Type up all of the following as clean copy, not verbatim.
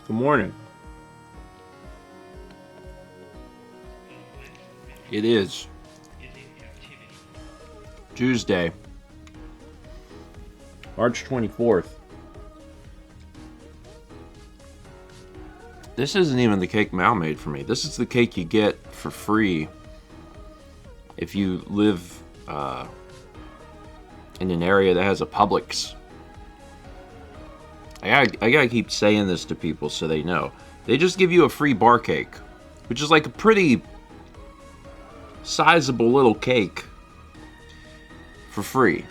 Good morning. It is Tuesday, March 24th. This isn't even the cake Mal made for me. This is the cake you get for free if you live in an area that has a Publix. I gotta keep saying this to people so they know. They just give you a free bar cake, which is like a pretty sizable little cake for free.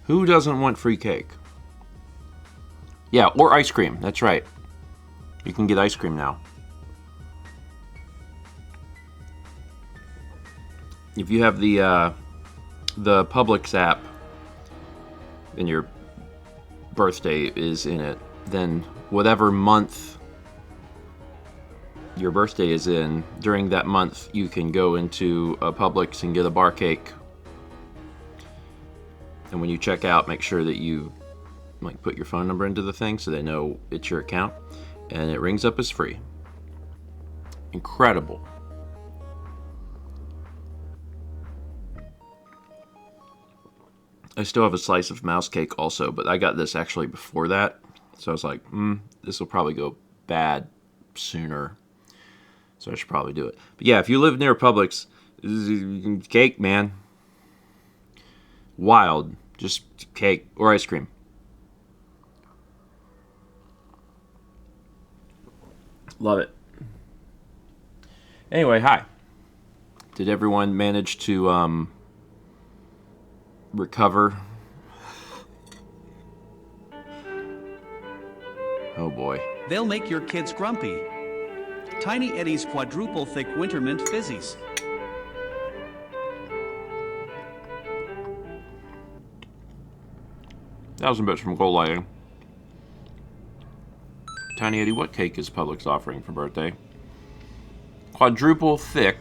Who doesn't want free cake? Yeah, or ice cream. That's right. You can get ice cream now. If you have the Publix app and your birthday is in it, then whatever month your birthday is in, during that month you can go into a Publix and get a bar cake. And when you check out, make sure that you put your phone number into the thing so they know it's your account, and it rings up as free. Incredible. I still have a slice of mouse cake also, but I got this actually before that. So I was like, this will probably go bad sooner. So I should probably do it. But yeah, if you live near Publix, cake, man. Wild. Just cake or ice cream. Love it. Anyway, hi. Did everyone manage to recover? Oh boy. They'll make your kids grumpy. Tiny Eddie's quadruple thick winter mint fizzies. Thousand bits from gold lighting. Tiny Eddie, what cake is Publix offering for birthday? Quadruple thick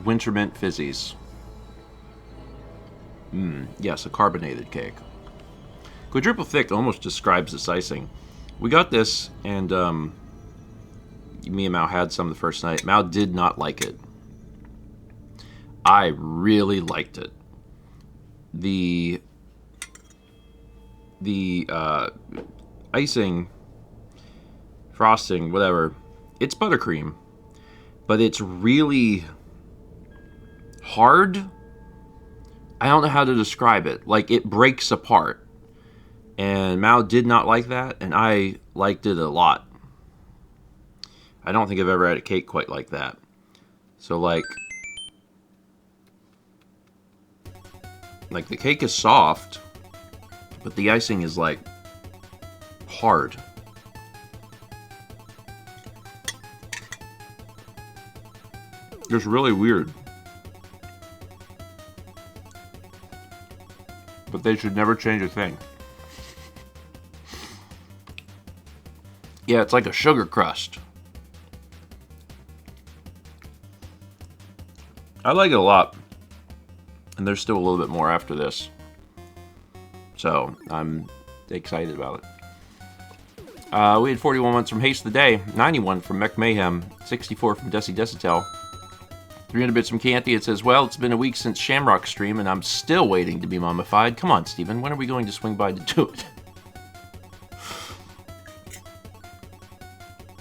winter mint fizzies. Yes, a carbonated cake. Quadruple thick almost describes its icing. We got this, and me and Mao had some the first night. Mao did not like it. I really liked it. The icing, frosting, whatever, it's buttercream, but it's really hard. I don't know how to describe it. Like, it breaks apart. And Mao did not like that, and I liked it a lot. I don't think I've ever had a cake quite like that. So, like the cake is soft, but the icing is, like, hard. It's really weird. But they should never change a thing. Yeah, it's like a sugar crust. I like it a lot. And there's still a little bit more after this. So, I'm excited about it. We had 41 ones from Haste the Day, 91 from Mech Mayhem, 64 from Desi Desitel, 300 bits from Canty. It says, well, it's been a week since Shamrock stream, and I'm still waiting to be mummified. Come on, Steven, when are we going to swing by to do it?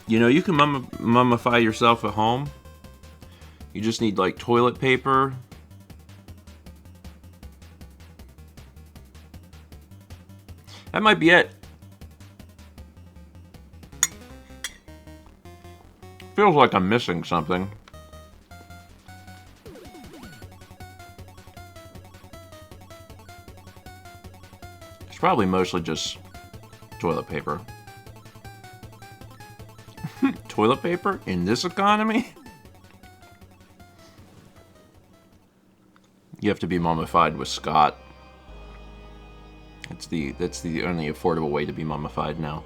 You know, you can mummify yourself at home. You just need, like, toilet paper. That might be it. Feels like I'm missing something. It's probably mostly just toilet paper. Toilet paper in this economy? You have to be mummified with Scott. That's the only affordable way to be mummified now.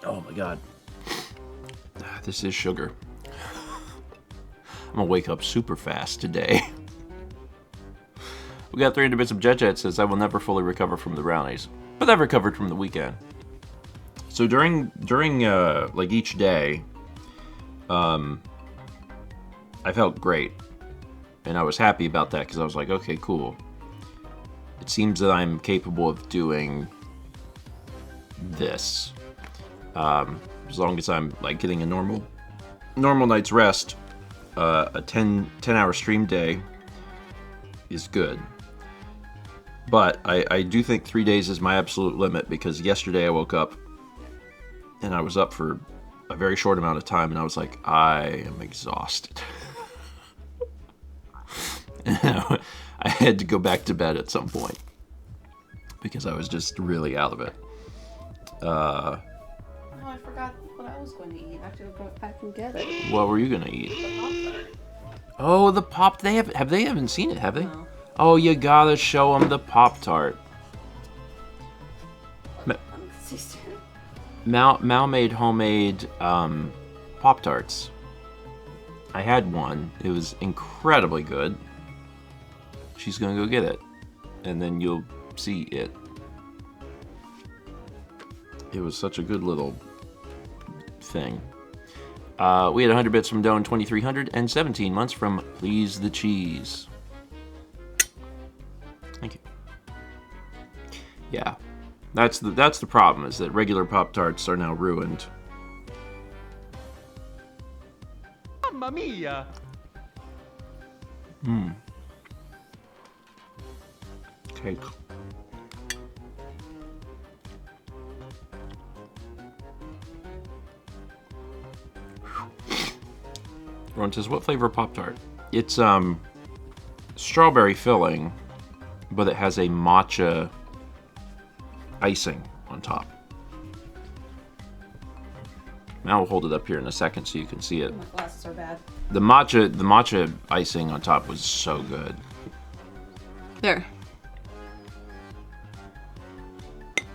Oh my god. This is sugar. I'm gonna wake up super fast today. We got 300 bits of Jet says, I will never fully recover from the brownies. But I've recovered from the weekend. So during like each day, I felt great. And I was happy about that because I was like, okay, cool. It seems that I'm capable of doing this. As long as I'm like getting a normal night's rest, a 10-hour stream day is good. But I do think 3 days is my absolute limit because yesterday I woke up and I was up for a very short amount of time and I was like, I am exhausted. I had to go back to bed at some point because I was just really out of it. Oh, I forgot what I was going to eat. I have to go back and get it. What were you gonna eat? The Pop-Tart. Oh, the pop. They haven't seen it, have they? No. Oh, you gotta show them the Pop-Tart. Mal made homemade Pop-Tarts. I had one. It was incredibly good. She's gonna go get it, and then you'll see it. It was such a good little thing. We had 100 bits from Doan 2300 and 17 months from Please the Cheese. Thank you. Yeah, that's the problem, is that regular Pop-Tarts are now ruined. Mamma mia! Cake. Ron says, what flavor Pop-Tart? It's strawberry filling, but it has a matcha icing on top. Now we'll hold it up here in a second so you can see it. My glasses are bad. The matcha icing on top was so good. There.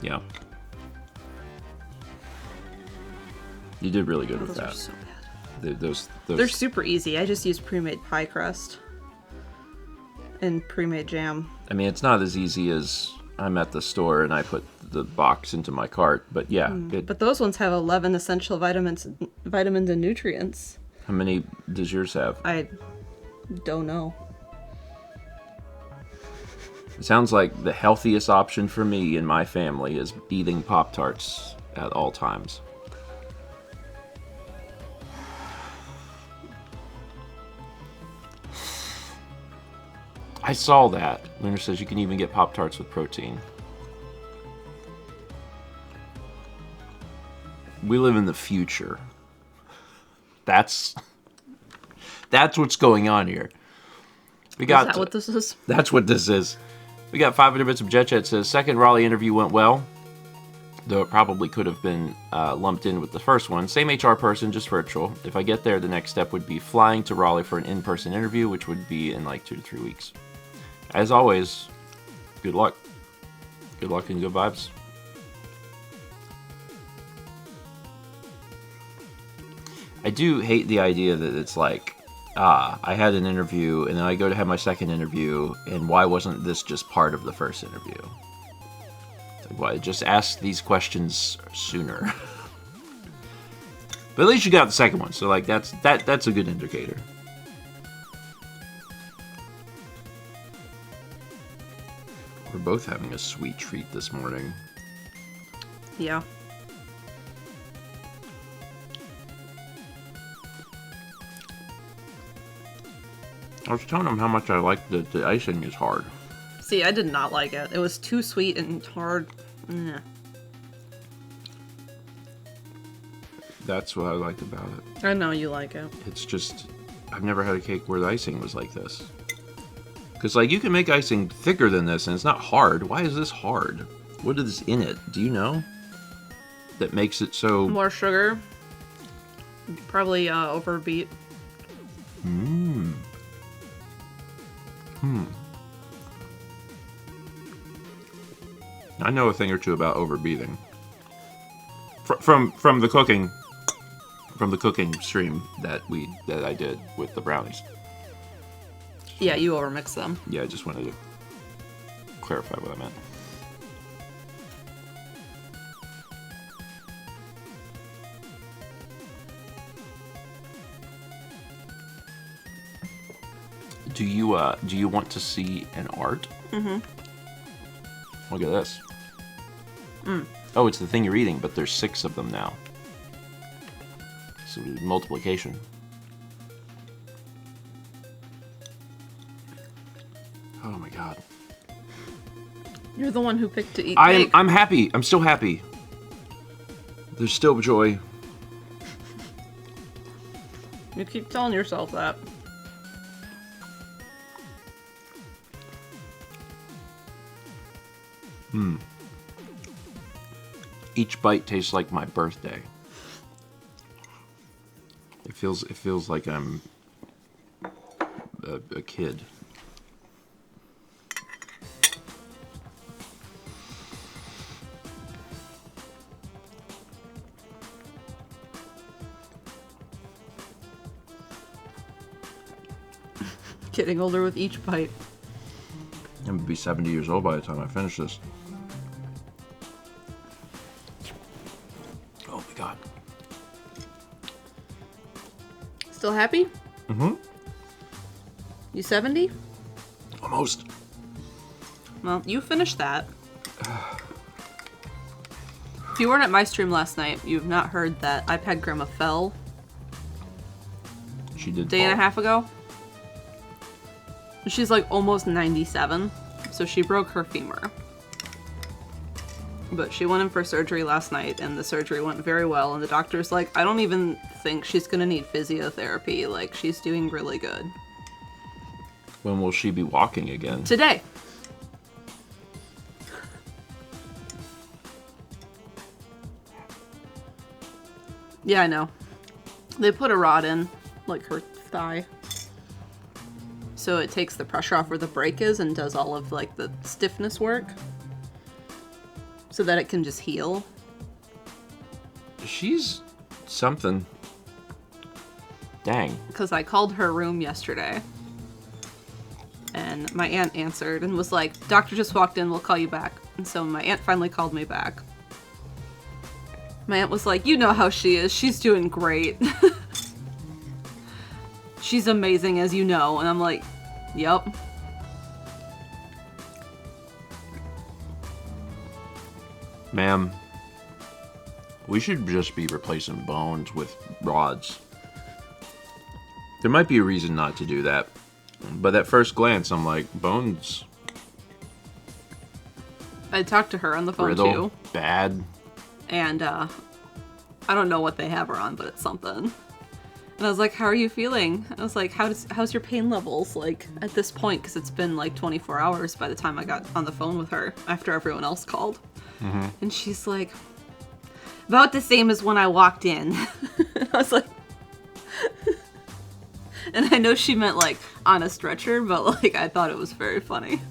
Yeah. You did really good with Those that. are so bad. Those They're super easy. I just use pre-made pie crust and pre-made jam. I mean, it's not as easy as I'm at the store and I put the box into my cart, but yeah. But those ones have 11 essential vitamins and nutrients. How many does yours have? I don't know. It sounds like the healthiest option for me and my family is eating Pop-Tarts at all times. I saw that. Lunar says you can even get Pop-Tarts with protein. We live in the future. That's what's going on here. We got. Is that what this is? That's what this is. We got 500 bits of Jet says, second Raleigh interview went well, though it probably could have been lumped in with the first one. Same HR person, just virtual. If I get there, the next step would be flying to Raleigh for an in-person interview, which would be in like 2 to 3 weeks. As always, good luck. Good luck and good vibes. I do hate the idea that it's like, I had an interview, and then I go to have my second interview, and why wasn't this just part of the first interview? It's like, why, just ask these questions sooner. But at least you got the second one, so like that's a good indicator. We're both having a sweet treat this morning. Yeah. I was telling him how much I like that the icing is hard. See, I did not like it. It was too sweet and hard. Nah. That's what I like about it. I know you like it. It's just, I've never had a cake where the icing was like this. Because, like, you can make icing thicker than this, and it's not hard. Why is this hard? What is in it? Do you know? That makes it so... More sugar. Probably overbeat. I know a thing or two about overbeating. From the cooking... From the cooking stream that I did with the brownies. Yeah, you overmix them. Yeah, I just wanted to clarify what I meant. Do you want to see an art? Mm-hmm. Look at this. Oh, it's the thing you're eating, but there's 6 of them now. So multiplication. Oh my god. You're the one who picked to eat cake. I'm happy. I'm still happy. There's still joy. You keep telling yourself that. Each bite tastes like my birthday. It feels like I'm a kid. Getting older with each bite. I'm gonna be 70 years old by the time I finish this. Oh my god. Still happy? Mm-hmm. You 70? Almost. Well, you finished that. If you weren't at my stream last night, you've not heard that iPad Grandma fell She did. a day and a half ago. She's like almost 97, so she broke her femur. But she went in for surgery last night, and the surgery went very well, and the doctor's like, I don't even think she's gonna need physiotherapy, like, she's doing really good. When will she be walking again? Today! Yeah, I know. They put a rod in, like, her thigh. So it takes the pressure off where the break is and does all of, like, the stiffness work. So that it can just heal. She's something. Dang. Because I called her room yesterday. And my aunt answered and was like, doctor just walked in, we'll call you back. And so my aunt finally called me back. My aunt was like, you know how she is. She's doing great. She's amazing, as you know. And I'm like, yep. Ma'am, we should just be replacing bones with rods. There might be a reason not to do that. But at first glance, I'm like, bones, I talked to her on the phone brittle, too. bad. And I don't know what they have her on, but it's something. And I was like, how are you feeling? I was like, how's your pain levels, like, at this point? Because it's been, like, 24 hours by the time I got on the phone with her after everyone else called. Mm-hmm. And she's like, about the same as when I walked in. I was like... And I know she meant, like, on a stretcher, but, like, I thought it was very funny.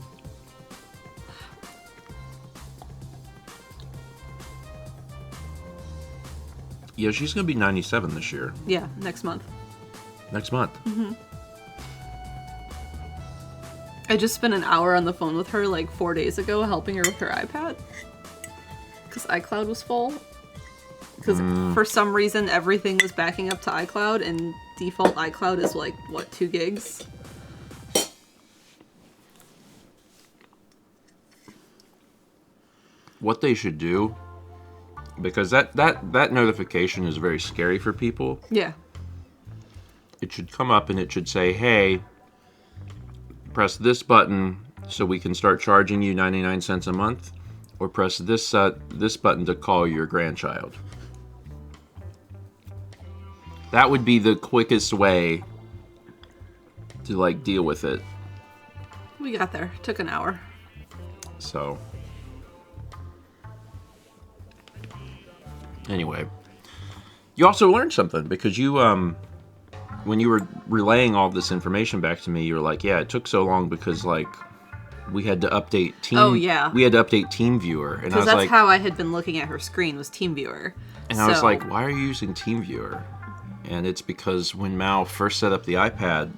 Yeah, she's gonna be 97 this year. Yeah, next month. Next month. Mm-hmm. I just spent an hour on the phone with her, like, 4 days ago, helping her with her iPad. Because iCloud was full. Because for some reason, everything was backing up to iCloud, and default iCloud is, like, what, 2 gigs? What they should do, because that notification is very scary for people. Yeah. It should come up and it should say, hey, press this button so we can start charging you 99 cents a month, or press this button to call your grandchild. That would be the quickest way to, like, deal with it. We got there. Took an hour. So, anyway, you also learned something because you, when you were relaying all this information back to me, you were like, yeah, it took so long because, like, we had to update Team. Oh, yeah. We had to update TeamViewer, and I Because was that's like, how I had been looking at her screen, was TeamViewer. and I was like, why are you using TeamViewer? And it's because when Mao first set up the iPad,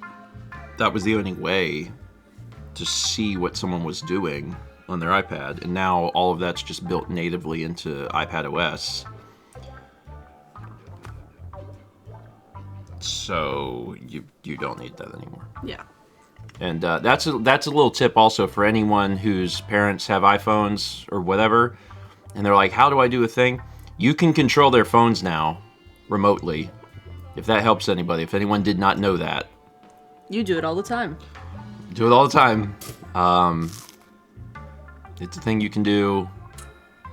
that was the only way to see what someone was doing. on their iPad, and now all of that's just built natively into iPad OS. So you don't need that anymore. Yeah. And that's a little tip also for anyone whose parents have iPhones or whatever, and they're like, how do I do a thing? You can control their phones now remotely, if that helps anybody. If anyone did not know that. You do it all the time. Do it all the time. It's a thing you can do,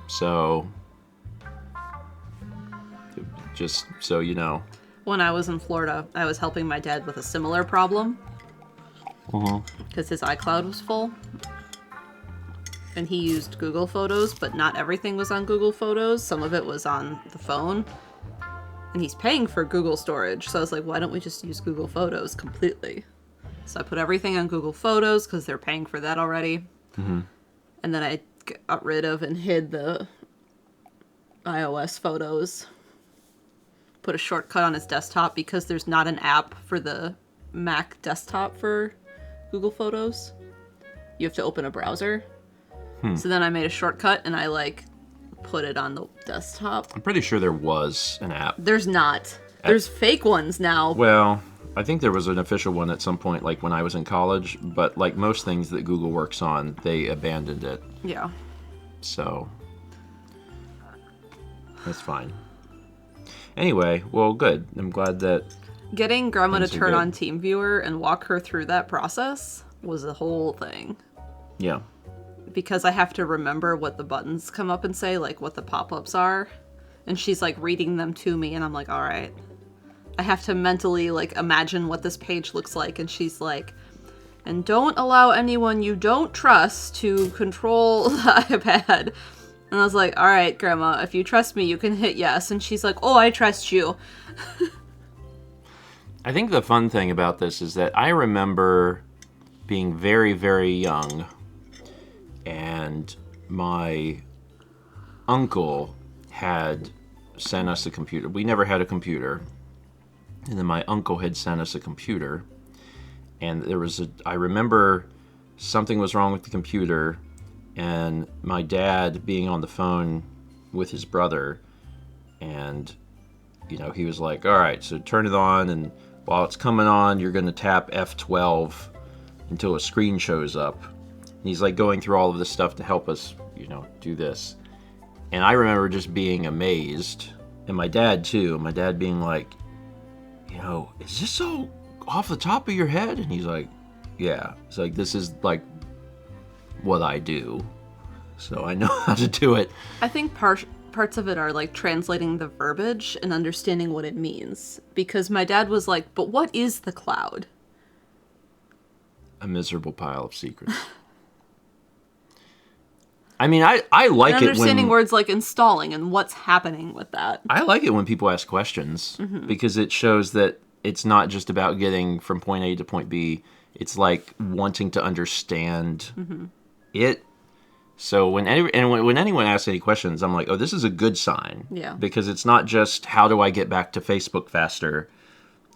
so just so you know. When I was in Florida, I was helping my dad with a similar problem. Because his iCloud was full. And he used Google Photos, but not everything was on Google Photos. Some of it was on the phone. And he's paying for Google storage. So I was like, why don't we just use Google Photos completely? So I put everything on Google Photos because they're paying for that already. And then I got rid of and hid the iOS photos. Put a shortcut on his desktop because there's not an app for the Mac desktop for Google Photos. You have to open a browser. So then I made a shortcut and I like put it on the desktop. I'm pretty sure there was an app. There's not. There's fake ones now. Well, I think there was an official one at some point, like when I was in college, but like most things that Google works on, they abandoned it. Yeah. So that's fine. Anyway, well, good. I'm glad that Getting Grandma to things are turn good. on TeamViewer and walk her through that process was a whole thing. Yeah. Because I have to remember what the buttons come up and say, like what the pop-ups are. And she's like reading them to me and I'm like, all right. I have to mentally like imagine what this page looks like. And she's like, and don't allow anyone you don't trust to control the iPad. And I was like, all right, Grandma, if you trust me, you can hit yes. And she's like, oh, I trust you. I think the fun thing about this is that I remember being very, very young, and my uncle had sent us a computer. We never had a computer. And then my uncle had sent us a computer. And I remember something was wrong with the computer, and my dad being on the phone with his brother, and, you know, he was like, all right, so turn it on, and while it's coming on, you're going to tap F12 until a screen shows up. And he's like going through all of this stuff to help us, you know, do this. And I remember just being amazed, and my dad too, my dad being like, you know, is this so off the top of your head? And he's like, yeah. It's like, this is like what I do, so I know how to do it. I think parts of it are like translating the verbiage and understanding what it means. Because my dad was like, but what is the cloud? A miserable pile of secrets. I mean, I like And it understanding when words like installing and what's happening with that. I like it when people ask questions, because it shows that it's not just about getting from point A to point B. It's like wanting to understand it. So when anyone asks any questions, I'm like, oh, this is a good sign. Yeah. Because it's not just how do I get back to Facebook faster.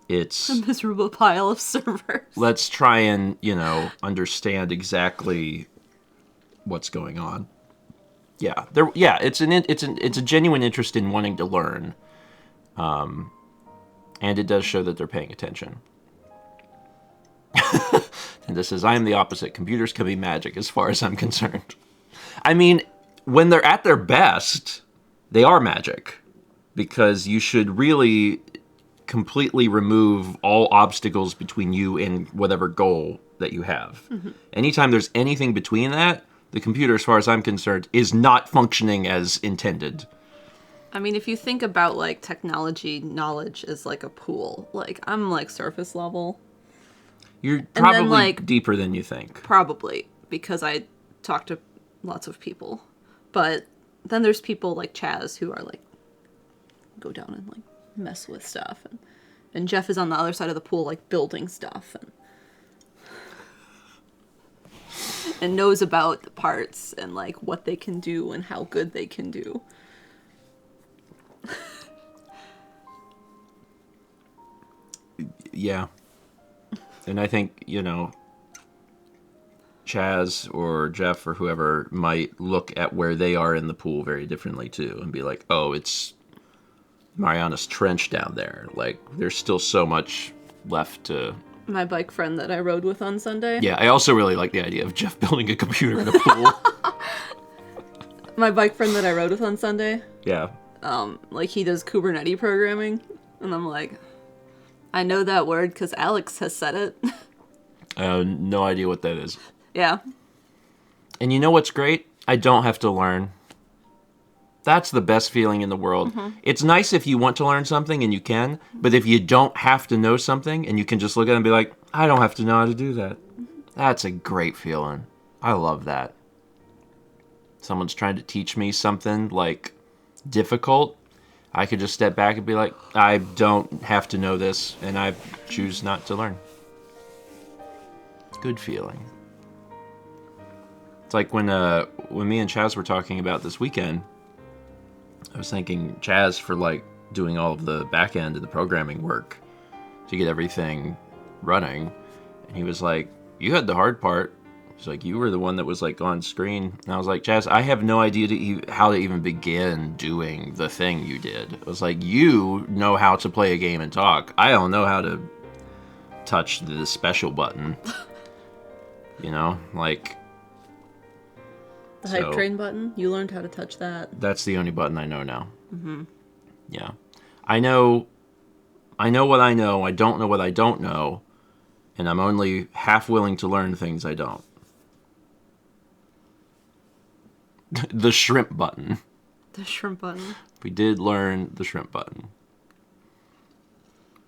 It's A miserable pile of servers. let's try and, you know, understand exactly what's going on. Yeah, it's a genuine interest in wanting to learn, and it does show that they're paying attention. And this says, I am the opposite. Computers can be magic as far as I'm concerned. I mean, when they're at their best, they are magic, because you should really completely remove all obstacles between you and whatever goal that you have. Anytime there's anything between that, the computer, as far as I'm concerned, is not functioning as intended. I mean, if you think about like technology knowledge as like a pool, like I'm like surface level. You're then, probably like, deeper than you think. Probably, because I talk to lots of people. But then there's people like Chaz who are like, go down and like mess with stuff. And Jeff is on the other side of the pool, like building stuff. And knows about the parts and like what they can do and how good they can do. Yeah. And I think, you know, Chaz or Jeff or whoever might look at where they are in the pool very differently too and be like, oh, it's Mariana's Trench down there. Like, there's still so much left to... My bike friend that I rode with on Sunday. Yeah, I also really like the idea of Jeff building a computer in a pool. My bike friend that I rode with on Sunday. Yeah. Like, he does Kubernetes programming. And I'm like, I know that word because Alex has said it. I have no idea what that is. Yeah. And you know what's great? I don't have to learn. That's the best feeling in the world. It's nice if you want to learn something and you can, but if you don't have to know something and you can just look at it and be like, I don't have to know how to do that. That's a great feeling. I love that. Someone's trying to teach me something, like, difficult. I could just step back and be like, I don't have to know this, and I choose not to learn. Good feeling. It's like when me and Chaz were talking about this weekend, I was thanking Chaz for, like, doing all of the back end and the programming work to get everything running. And he was like, you had the hard part. He's like, you were the one that was, like, on screen. And I was like, Chaz, I have no idea how to even begin doing the thing you did. I was like, you know how to play a game and talk. I don't know how to touch the special button. You know, like... The hype train button? You learned how to touch that. That's the only button I know now. Yeah. I know what I know. I don't know what I don't know. And I'm only half willing to learn things I don't. The shrimp button. The shrimp button. We did learn the shrimp button.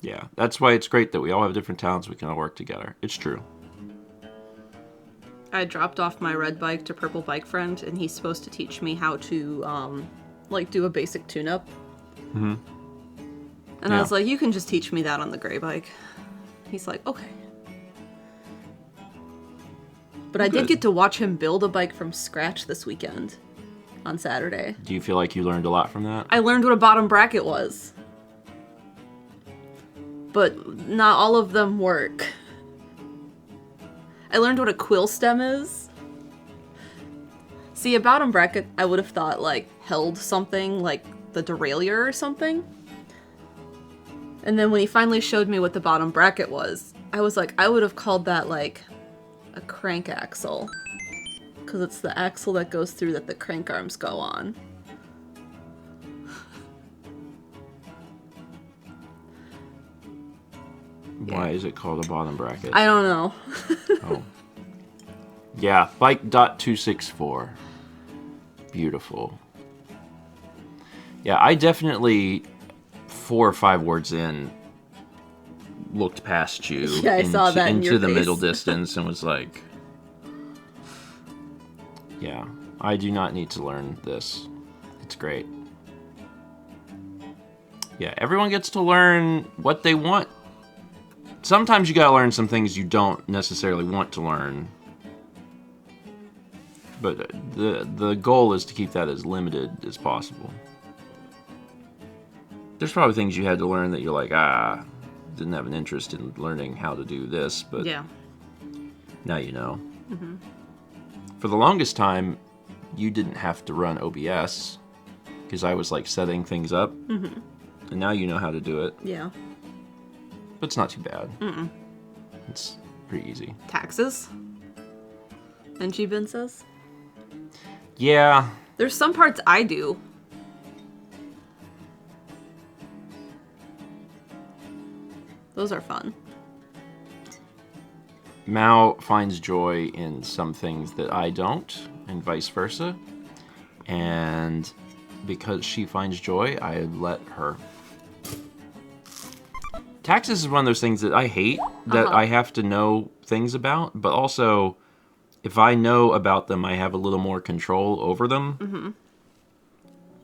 Yeah. That's why it's great that we all have different talents. We can all work together. It's true. I dropped off my red bike to Purple Bike Friend, and he's supposed to teach me how to, like, do a basic tune-up. And I was like, you can just teach me that on the gray bike. He's like, okay. But I did get to watch him build a bike from scratch this weekend, on Saturday. Do you feel like you learned a lot from that? I learned what a bottom bracket was. But not all of them work. I learned what a quill stem is. See, a bottom bracket, I would have thought, like, held something, like the derailleur or something. And then when he finally showed me what the bottom bracket was, I was like, I would have called that, like, a crank axle. Because it's the axle that goes through that the crank arms go on. Why is it called a bottom bracket? I don't know. Oh. Yeah, bike.264. Beautiful. Yeah, I definitely, 4 or 5 words in, looked past you Yeah, I saw that in into your the face. middle distance and was like, yeah, I do not need to learn this. It's great. Yeah, everyone gets to learn what they want. Sometimes you gotta learn some things you don't necessarily want to learn. But the goal is to keep that as limited as possible. There's probably things you had to learn that you're like, didn't have an interest in learning how to do this, but Yeah. now you know. For the longest time, you didn't have to run OBS because I was like setting things up, and now you know how to do it. Yeah. But it's not too bad. It's pretty easy. Taxes? NG Bin says? Yeah. There's some parts I do. Those are fun. Mao finds joy in some things that I don't, and vice versa. And because she finds joy, I let her. Taxes is one of those things that I hate, that I have to know things about, but also, if I know about them, I have a little more control over them.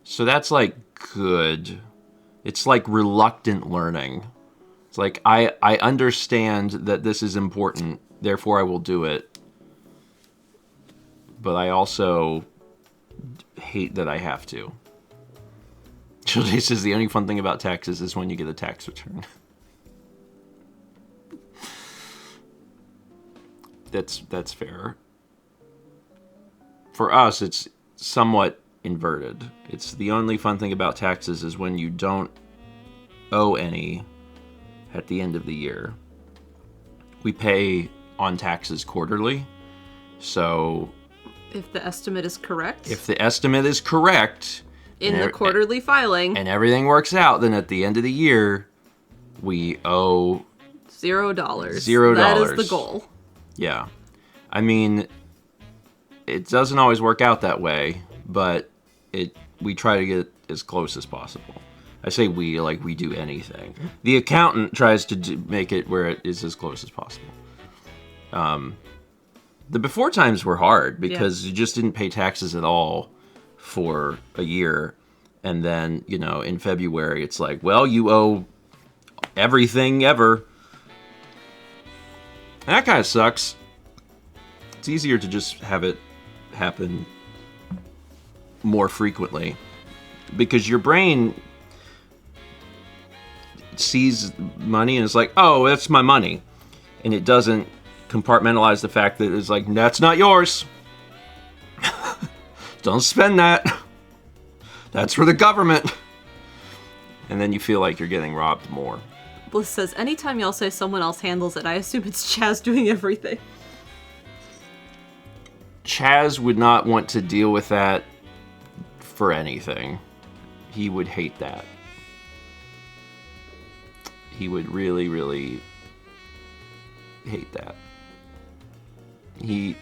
So that's, like, good. It's like reluctant learning. It's like, I understand that this is important, therefore I will do it. But I also hate that I have to. Childe says the only fun thing about taxes is when you get a tax return. That's fair. for us, it's somewhat inverted. It's the only fun thing about taxes is when you don't owe any at the end of the year. We pay on taxes quarterly, so If the estimate is correct. if the estimate is correct In the quarterly filing. and everything works out, then at the end of the year, we owe $0. $0. That is the goal. Yeah. I mean, it doesn't always work out that way, but we try to get as close as possible. I say we, like we do anything. The accountant tries to make it where it is as close as possible. The before times were hard because you just didn't pay taxes at all for a year. And then, you know, in February, it's like, well, you owe everything ever. And that kind of sucks. It's easier to just have it happen more frequently because your brain sees money and it's like, oh, that's my money. And it doesn't compartmentalize the fact that it's like, that's not yours. Don't spend that. That's for the government. And then you feel like you're getting robbed more. Bliss says, anytime y'all say someone else handles it, I assume it's Chaz doing everything. Chaz would not want to deal with that for anything. He would hate that. He would really, really hate that. Yeah,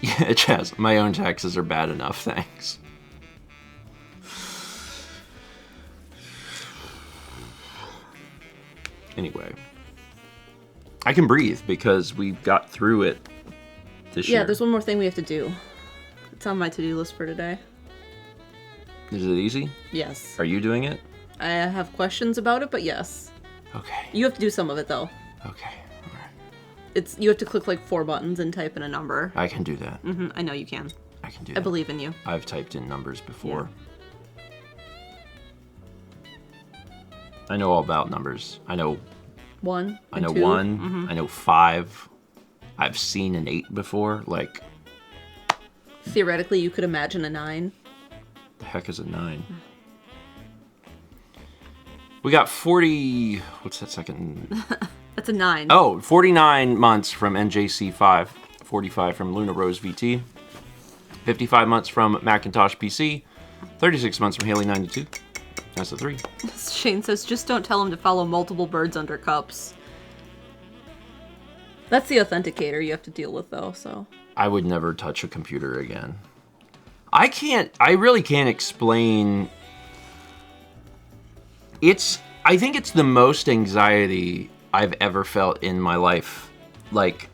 Chaz, my own taxes are bad enough, thanks. Anyway, I can breathe because we got through it this year. Yeah, there's one more thing we have to do. It's on my to-do list for today. Is it easy? Yes. Are you doing it? I have questions about it, but yes. Okay. You have to do some of it, though. Okay. All right. You have to click like 4 buttons and type in a number. I can do that. I know you can. I can do I that. believe in you. I've typed in numbers before. I know all about numbers. I know 1. I know and 2. 1. I know 5. I've seen an 8 before. Like, Theoretically, you could imagine a 9. the heck is a 9? We got 40... What's that second? That's a 9. Oh, 49 months from NJC5. 45 from Luna Rose VT. 55 months from Macintosh PC. 36 months from Haley 92. That's a 3. Shane says, just don't tell him to follow multiple birds under cups. That's the authenticator you have to deal with, though, so... I would never touch a computer again. I really can't explain... I think it's the most anxiety I've ever felt in my life. Like,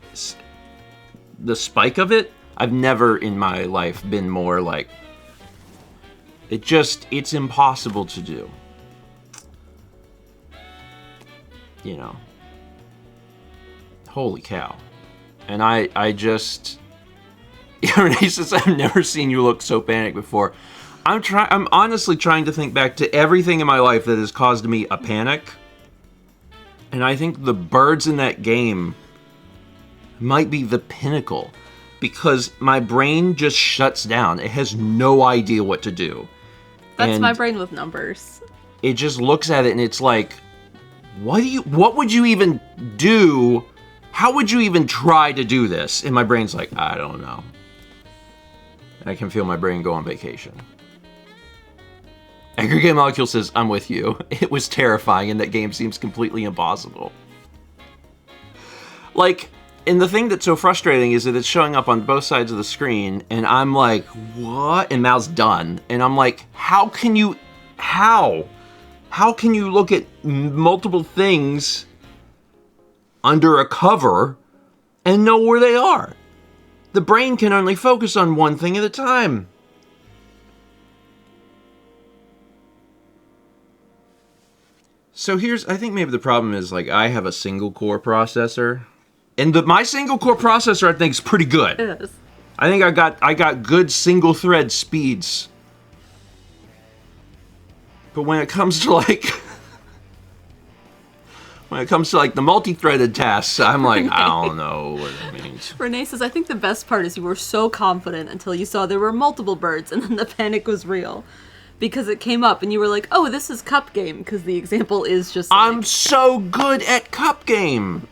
the spike of it, I've never in my life been more like... It's impossible to do. You know. Holy cow. And I just... Renee says, I've never seen you look so panicked before. I'm honestly trying to think back to everything in my life that has caused me a panic. And I think the birds in that game might be the pinnacle. Because my brain just shuts down. It has no idea what to do. That's my brain with numbers. It just looks at it and it's like, what would you even do? How would you even try to do this? And my brain's like, I don't know. I can feel my brain go on vacation. Angry Game Molecule says, I'm with you. It was terrifying and that game seems completely impossible. Like, and the thing that's so frustrating is that it's showing up on both sides of the screen and I'm like, what? And Mal's done. And I'm like, how can you look at multiple things under a cover and know where they are? The brain can only focus on one thing at a time. So I think maybe the problem is, like, I have a single core processor. And my single core processor, I think, is pretty good. It is. I think I got good single thread speeds. But when it comes to, like, When it comes to like the multi-threaded tasks, I'm like, I don't know what it means. Renee says, I think the best part is you were so confident until you saw there were multiple birds, and then the panic was real. Because it came up, and you were like, oh, this is Cup Game, because the example is just like... I'm so good at Cup Game!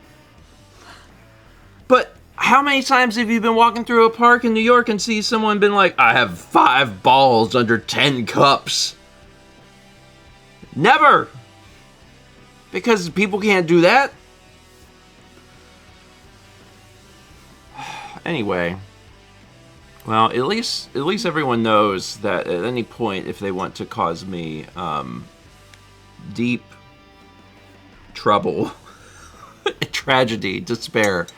But how many times have you been walking through a park in New York and see someone been like, I have 5 balls under 10 cups? Never! Because people can't do that. Anyway, well, at least everyone knows that at any point, if they want to cause me deep trouble, tragedy, despair,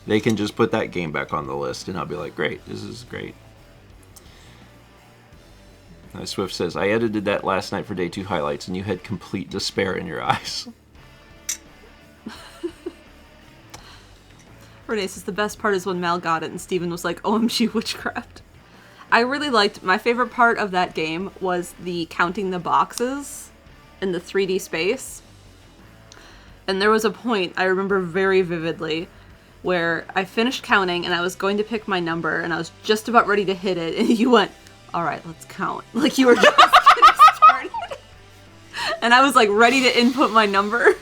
they can just put that game back on the list, and I'll be like, great, this is great. Swift says, I edited that last night for day 2 highlights, and you had complete despair in your eyes. Renee says, the best part is when Mal got it and Steven was like, OMG witchcraft. I really liked, my favorite part of that game was the counting the boxes in the 3D space. And there was a point, I remember very vividly, where I finished counting and I was going to pick my number and I was just about ready to hit it and you went, all right, let's count. Like you were just getting started. And I was like ready to input my number.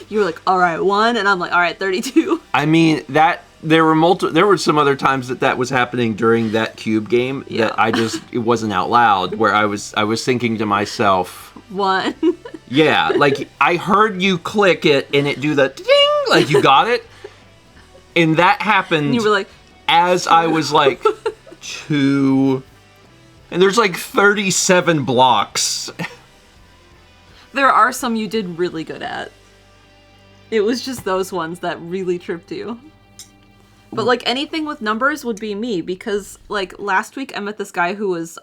You were like, all right, 1, and I'm like, all right, 32. I mean, that there were some other times that was happening during that cube game that it wasn't out loud, where I was thinking to myself, 1. Yeah, like I heard you click it and it do the ding, like you got it, and that happened. And you were like, as 2. I was like 2, and there's like 37 blocks. There are some you did really good at. It was just those ones that really tripped you. But like anything with numbers would be me, because like last week I met this guy who was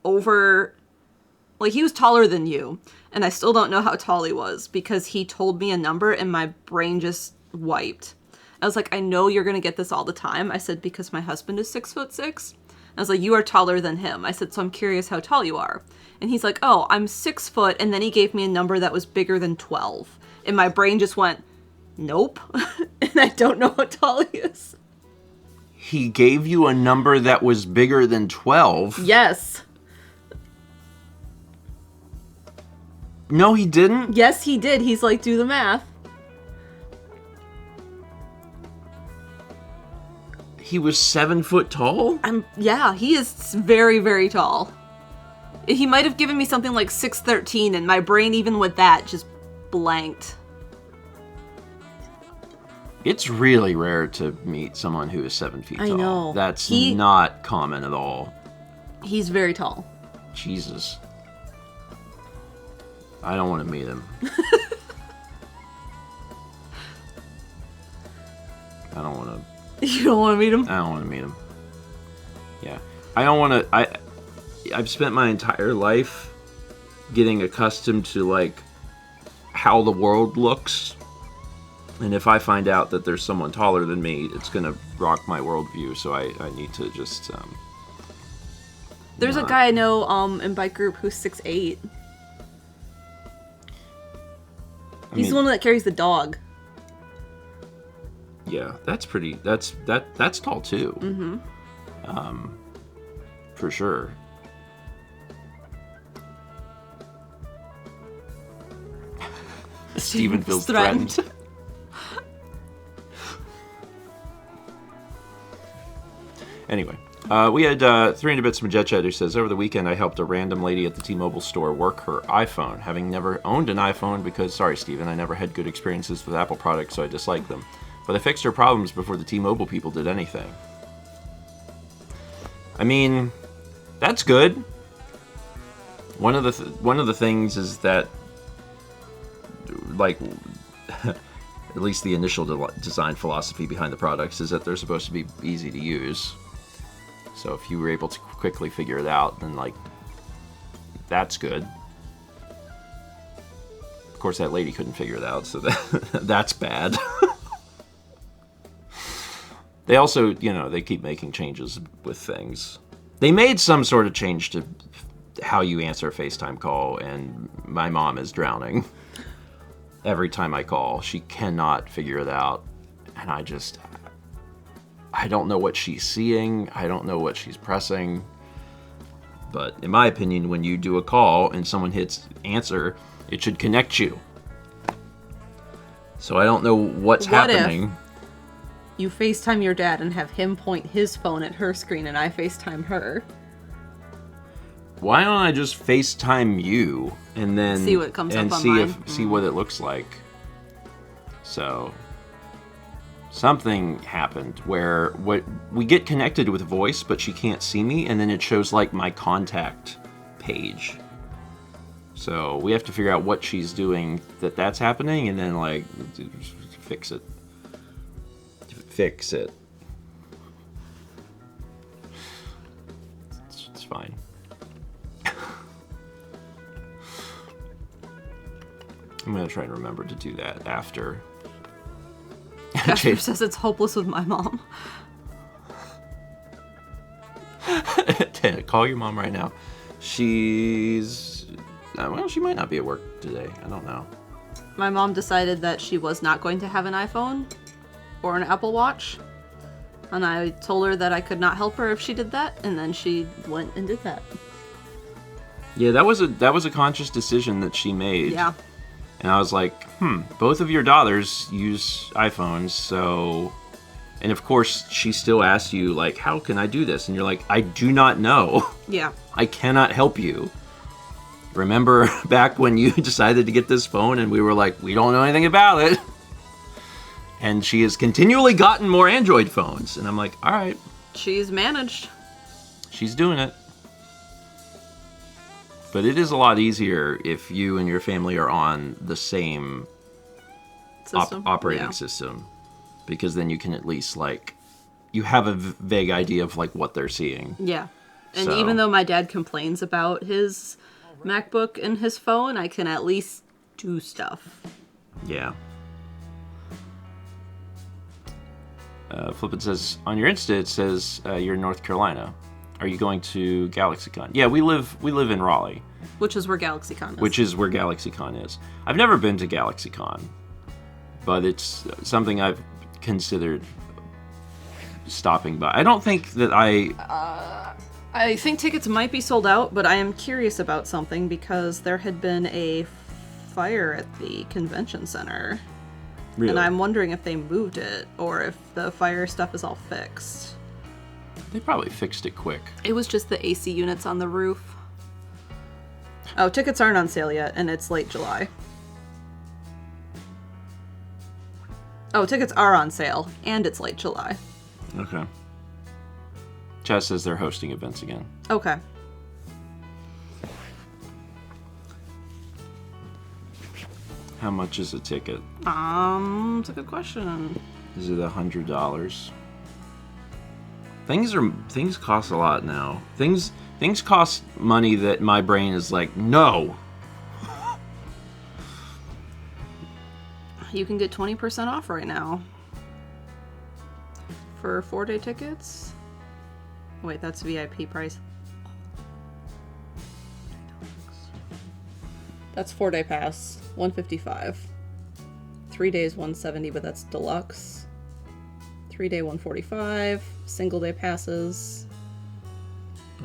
over, like he was taller than you, and I still don't know how tall he was because he told me a number and my brain just wiped. I was like, I know you're gonna get this all the time. I said, because my husband is 6'6". I was like, you are taller than him. I said, so I'm curious how tall you are. And he's like, oh, I'm 6 foot, and then he gave me a number that was bigger than 12. And my brain just went, nope. And I don't know how tall he is. He gave you a number that was bigger than 12? Yes. No, he didn't? Yes, he did. He's like, do the math. He was 7 foot tall? Yeah, he is very, very tall. He might have given me something like 6'13", and my brain, even with that, just blanked. It's really rare to meet someone who is 7 feet tall. I know. That's not common at all. He's very tall. Jesus. I don't want to meet him. I don't want to... You don't want to meet him? I don't want to meet him. Yeah. I don't want to... I've spent my entire life getting accustomed to, like, how the world looks. And if I find out that there's someone taller than me, it's going to rock my worldview. So I need to just... There's a guy I know in bike group who's 6'8". He's the one that carries the dog. Yeah, that's pretty... That's tall, too. Mm-hmm. For sure. Steven feels threatened. Anyway, we had 300 Bits from Jet Chat who says, over the weekend I helped a random lady at the T-Mobile store work her iPhone, having never owned an iPhone because, sorry Steven, I never had good experiences with Apple products, so I disliked them. But I fixed her problems before the T-Mobile people did anything. I mean, that's good. One of the things is that, like, at least the initial design philosophy behind the products is that they're supposed to be easy to use. So if you were able to quickly figure it out, then, like, that's good. Of course, that lady couldn't figure it out, so that's bad. They also, you know, they keep making changes with things. They made some sort of change to how you answer a FaceTime call, and my mom is drowning. Every time I call, she cannot figure it out. And I don't know what she's seeing. I don't know what she's pressing. But in my opinion, when you do a call and someone hits answer, it should connect you. So I don't know what's happening. If you FaceTime your dad and have him point his phone at her screen and I FaceTime her? Why don't I just FaceTime you and then see what comes up on see mine? See what it looks like. So something happened where we get connected with voice, but she can't see me, and then it shows like my contact page. So we have to figure out what she's doing that's happening, and then like fix it. Fix it. It's fine. I'm gonna try and remember to do that after. Jasper says it's hopeless with my mom. Call your mom right now. She's... well, she might not be at work today. I don't know. My mom decided that she was not going to have an iPhone or an Apple Watch. And I told her that I could not help her if she did that, and then she went and did that. Yeah, that was a conscious decision that she made. Yeah. And I was like, both of your daughters use iPhones, so... And of course, she still asks you, like, how can I do this? And you're like, I do not know. Yeah. I cannot help you. Remember back when you decided to get this phone and we were like, we don't know anything about it? And she has continually gotten more Android phones. And I'm like, all right. She's managed. She's doing it. But it is a lot easier if you and your family are on the same operating system. Because then you can at least, like, you have a vague idea of, like, what they're seeing. Yeah. And even though my dad complains about his MacBook and his phone, I can at least do stuff. Yeah. Flippin says, on your Insta, it says you're in North Carolina. Are you going to GalaxyCon? Yeah, we live in Raleigh. Which is where GalaxyCon is. Which is where GalaxyCon is. I've never been to GalaxyCon, but it's something I've considered stopping by. I don't think that I think tickets might be sold out, but I am curious about something because there had been a fire at the convention center. Really? And I'm wondering if they moved it or if the fire stuff is all fixed. They probably fixed it quick. It was just the AC units on the roof. Oh, tickets aren't on sale yet, and it's late July. Oh, tickets are on sale, and it's late July. Okay. Chaz says they're hosting events again. Okay. How much is a ticket? It's a good question. Is it $100? Things cost a lot now. Things cost money that my brain is like, no. You can get 20% off right now. For 4-day tickets? Wait, that's VIP price. That's 4-day pass, $155. 3 days, $170, but that's deluxe. 3-day, $145. Single day passes.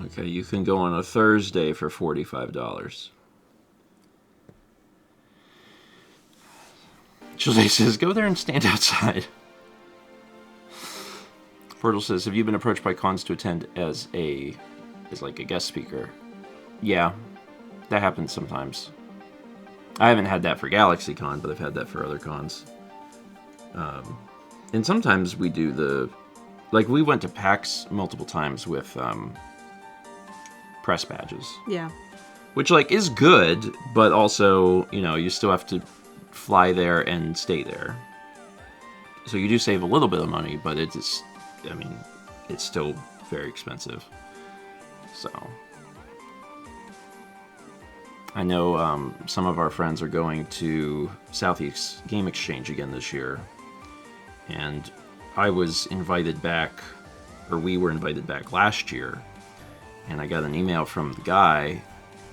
Okay, you can go on a Thursday for $45. Jose says, go there and stand outside. Portal says, have you been approached by cons to attend as like a guest speaker? Yeah, that happens sometimes. I haven't had that for GalaxyCon, but I've had that for other cons. And sometimes we do we went to PAX multiple times with press badges. Yeah. Which, like, is good, but also, you know, you still have to fly there and stay there. So you do save a little bit of money, but it's still very expensive. So I know some of our friends are going to Southeast Game Exchange again this year. And I was invited back, or we were invited back last year. And I got an email from the guy,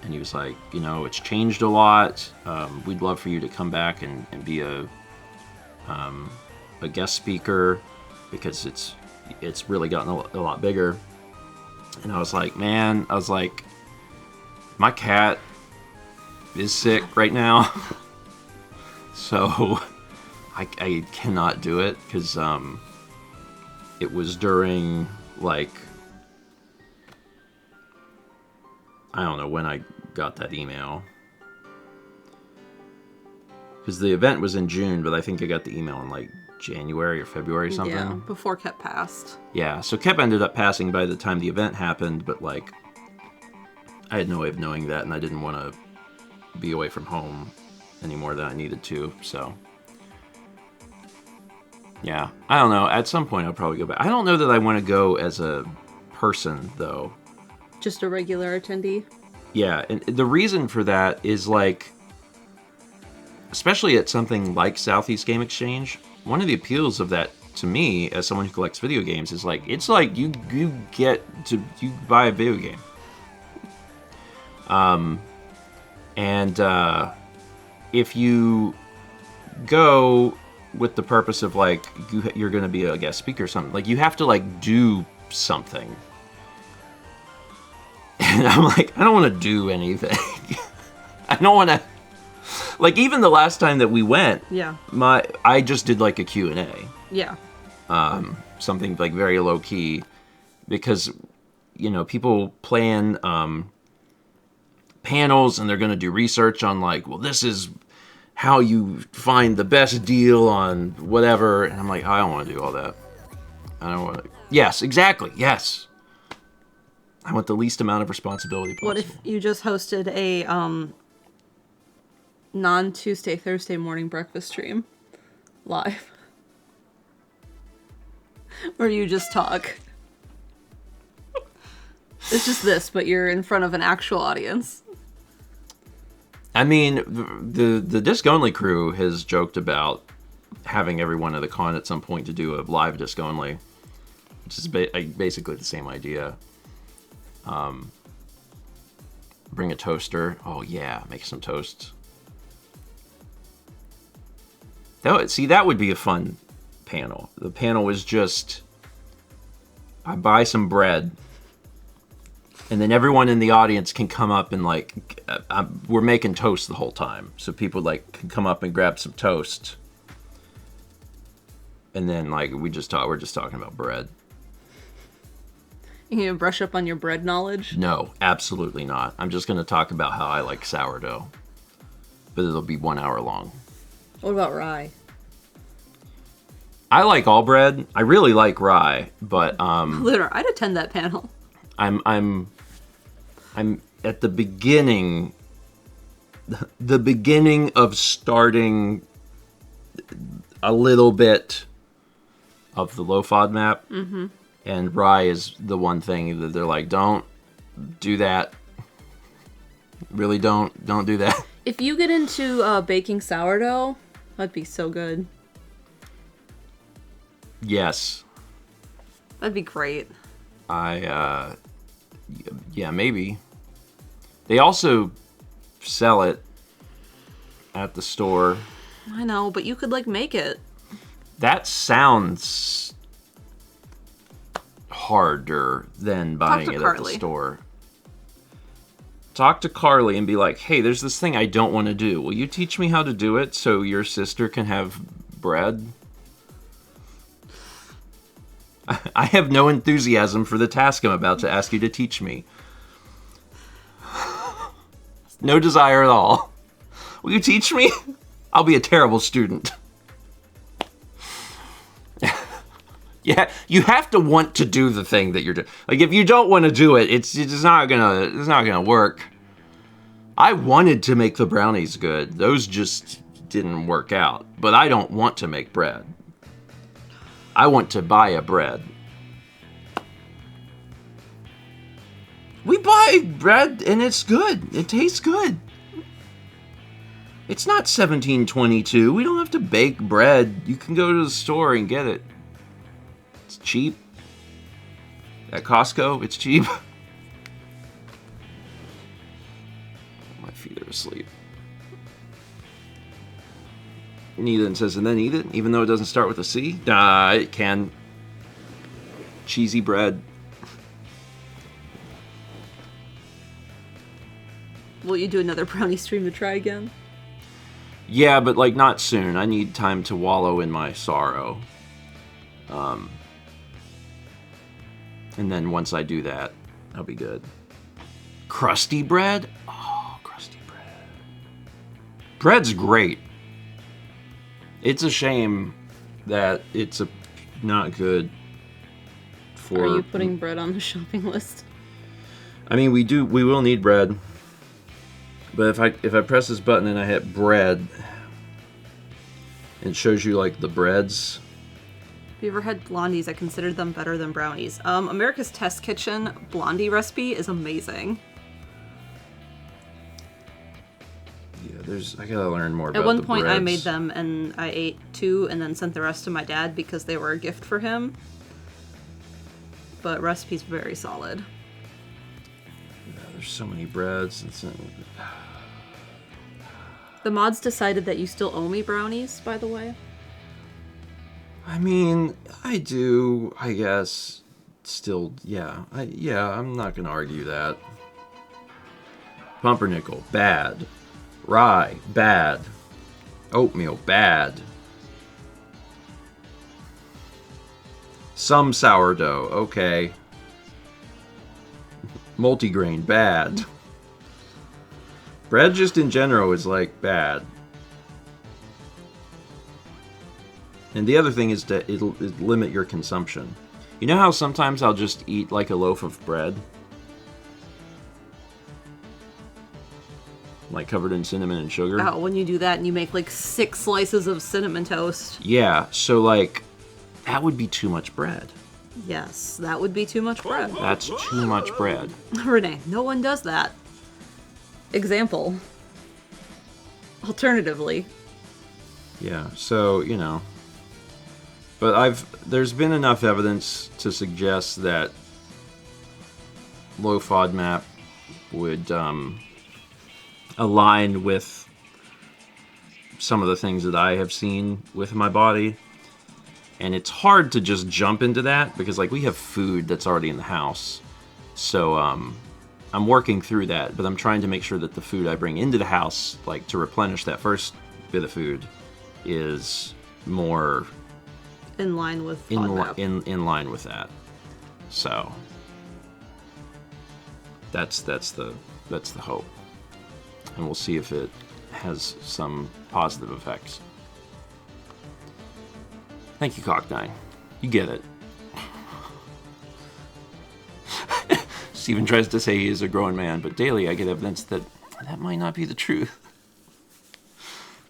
and he was like, you know, it's changed a lot. We'd love for you to come back and be a guest speaker because it's really gotten a lot bigger. And I was like, man, my cat is sick right now, so I cannot do it because it was during, like, I don't know when I got that email. Because the event was in June, but I think I got the email in, like, January or February or something. Yeah, before Kep passed. Yeah, so Kep ended up passing by the time the event happened, but, like, I had no way of knowing that, and I didn't want to be away from home any more than I needed to, so... Yeah, I don't know. At some point, I'll probably go back. I don't know that I want to go as a person, though. Just a regular attendee? Yeah, and the reason for that is, like, especially at something like Southeast Game Exchange, one of the appeals of that to me, as someone who collects video games, is like, it's like you buy a video game. If you go with the purpose of, like, you're going to be a guest speaker or something, like, you have to, like, do something. And I'm like, I don't want to do anything. I don't want to... Like, even the last time that we went, yeah, I just did, like, a Q&A. Yeah. Something, like, very low-key. Because, you know, people plan panels, and they're going to do research on, like, well, this is how you find the best deal on whatever. And I'm like, I don't want to do all that. I don't want to... Yes, exactly, yes. I want the least amount of responsibility possible. What if you just hosted a non-Tuesday, Thursday morning breakfast stream live? Where you just talk. It's just this, but you're in front of an actual audience. I mean, the disc-only crew has joked about having everyone at the con at some point to do a live disc-only, which is basically the same idea. Bring a toaster. Oh yeah, make some toast. That would be a fun panel. The panel was just, I buy some bread, and then everyone in the audience can come up and, like, we're making toast the whole time, so people, like, can come up and grab some toast, and then, like, we're just talking about bread. You gonna brush up on your bread knowledge? No, absolutely not. I'm just gonna talk about how I like sourdough, but it'll be 1 hour long. What about rye? I like all bread. I really like rye, but Literally, I'd attend that panel. I'm at the beginning of starting a little bit of the low FODMAP. Mm-hmm. And rye is the one thing that they're like, don't do that. Really don't do that. If you get into baking sourdough, that'd be so good. Yes. That'd be great. Yeah, maybe. They also sell it at the store. I know, but you could, like, make it. That sounds harder than buying it at the store. Talk to Carly and be like, hey, there's this thing I don't want to do. Will you teach me how to do it so your sister can have bread? I have no enthusiasm for the task I'm about to ask you to teach me. No desire at all. Will you teach me? I'll be a terrible student. Yeah, you have to want to do the thing that you're doing. Like, if you don't want to do it, it's not gonna work. I wanted to make the brownies good. Those just didn't work out. But I don't want to make bread. I want to buy a bread. We buy bread and it's good. It tastes good. It's not 1722. We don't have to bake bread. You can go to the store and get it. It's cheap. At Costco, it's cheap. sleep. And Ethan says, and then eat it, even though it doesn't start with a C? Nah, it can. Cheesy bread. Will you do another brownie stream to try again? Yeah, but like not soon. I need time to wallow in my sorrow. And then once I do that, I'll be good. Crusty bread? Oh, crusty bread. Bread's great. It's a shame that it's not good for... Are you putting bread on the shopping list? I mean, we will need bread. But if I press this button and I hit bread, it shows you like the breads. Have you ever had blondies? I considered them better than brownies. America's Test Kitchen blondie recipe is amazing. Yeah, I gotta learn more about At one the point I breads. made them and I ate 2 and then sent the rest to my dad because they were a gift for him. But recipe's very solid. Yeah, there's so many breads. The mods decided that you still owe me brownies, by the way. I mean, I do, I guess. Still, yeah. I'm not gonna argue that. Pumpernickel, bad. Rye, bad. Oatmeal, bad. Some sourdough, okay. Multigrain, bad. Bread just in general is like bad. And the other thing is that it'll limit your consumption. You know how sometimes I'll just eat like a loaf of bread? Like covered in cinnamon and sugar? Oh, when you do that and you make like 6 slices of cinnamon toast. Yeah, so like, that would be too much bread. Yes, that would be too much bread. That's too much bread. Renee, no one does that. Example. Alternatively. Yeah, so, you know. But there's been enough evidence to suggest that low FODMAP would align with some of the things that I have seen with my body. And it's hard to just jump into that because, like, we have food that's already in the house. So, I'm working through that, but I'm trying to make sure that the food I bring into the house, like, to replenish that first bit of food, is more... In line with FODMAP. in line with that. So that's the hope, and we'll see if it has some positive effects. Thank you, Cock9. You get it. Steven tries to say he is a grown man, but daily I get evidence that might not be the truth.